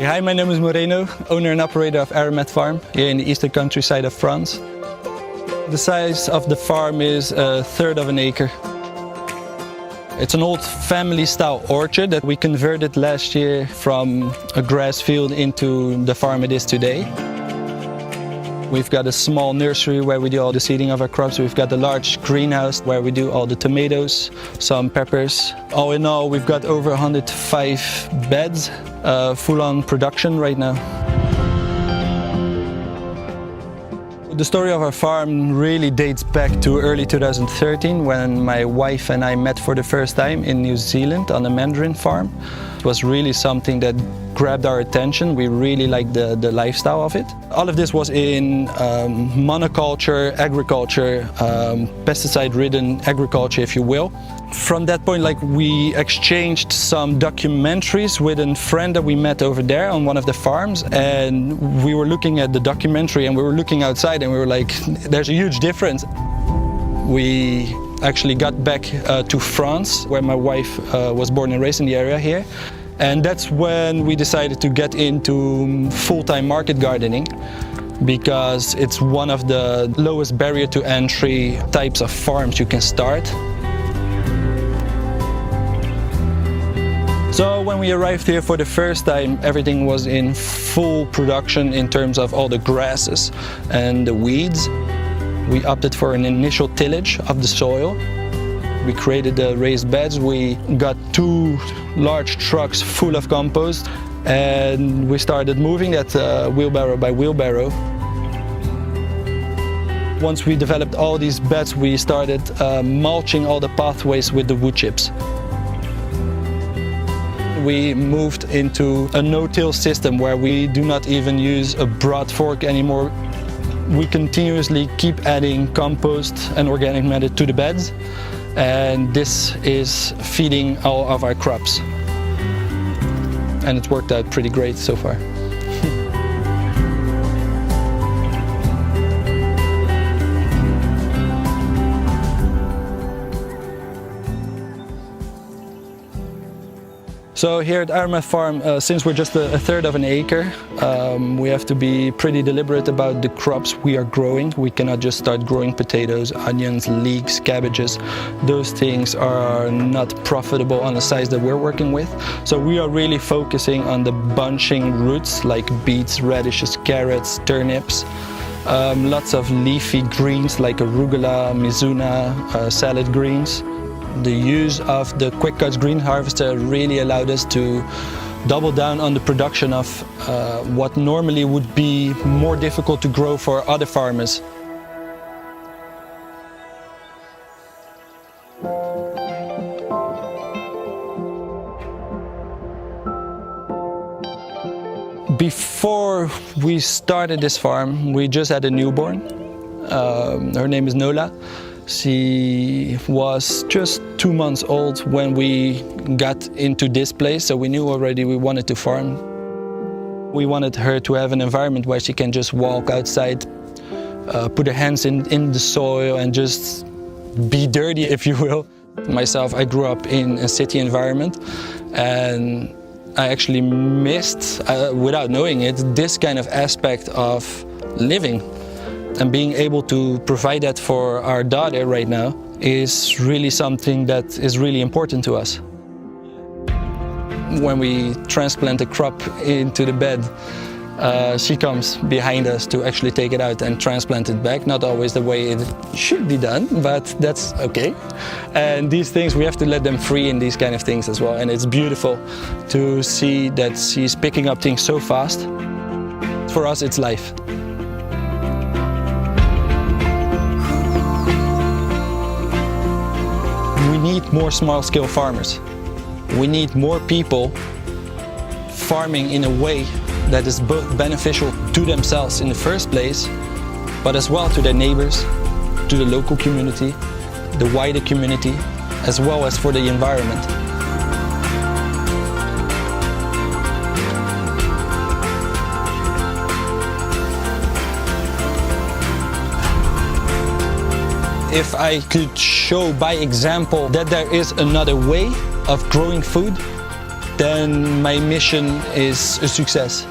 Hi, my name is Moreno, owner and operator of Aramet Farm here in the eastern countryside of France. The size of the farm is a third of an acre. It's an old family-style orchard that we converted last year from a grass field into the farm it is today. We've got a small nursery where we do all the seeding of our crops. We've got a large greenhouse where we do all the tomatoes, some peppers. All in all, we've got over 105 beds, full-on production right now. The story of our farm really dates back to early 2013 when my wife and I met for the first time in New Zealand on a mandarin farm. It was really something that grabbed our attention. We really liked the lifestyle of it. All of this was in monoculture, agriculture, pesticide-ridden agriculture, if you will. From that point, we exchanged some documentaries with a friend that we met over there on one of the farms, and we were looking at the documentary and we were looking outside and we were like, there's a huge difference. We actually got back to France, where my wife was born and raised in the area here. And that's when we decided to get into full-time market gardening, because it's one of the lowest barrier to entry types of farms you can start. So when we arrived here for the first time, everything was in full production in terms of all the grasses and the weeds. We opted for an initial tillage of the soil. We created the raised beds. We got 2 large trucks full of compost, and we started moving that wheelbarrow by wheelbarrow. Once we developed all these beds, we started mulching all the pathways with the wood chips. We moved into a no-till system where we do not even use a broad fork anymore. We continuously keep adding compost and organic matter to the beds, and this is feeding all of our crops. And it's worked out pretty great so far. So here at Aramet Farm, since we're just a third of an acre, we have to be pretty deliberate about the crops we are growing. We cannot just start growing potatoes, onions, leeks, cabbages. Those things are not profitable on the size that we're working with. So we are really focusing on the bunching roots like beets, radishes, carrots, turnips. Lots of leafy greens like arugula, mizuna, salad greens. The use of the Quick Cuts green harvester really allowed us to double down on the production of what normally would be more difficult to grow for other farmers. Before we started this farm, we just had a newborn. Her name is Nola. She was just 2 months old when we got into this place, so we knew already we wanted to farm. We wanted her to have an environment where she can just walk outside, put her hands in the soil and just be dirty, if you will. Myself, I grew up in a city environment, and I actually missed, without knowing it, this kind of aspect of living. And being able to provide that for our daughter right now is really something that is really important to us. When we transplant a crop into the bed, she comes behind us to actually take it out and transplant it back. Not always the way it should be done, but that's okay. And these things, we have to let them free in these kind of things as well. And it's beautiful to see that she's picking up things so fast. For us, it's life. We need more small-scale farmers. We need more people farming in a way that is both beneficial to themselves in the first place, but as well to their neighbors, to the local community, the wider community, as well as for the environment. If I could show by example that there is another way of growing food, then my mission is a success.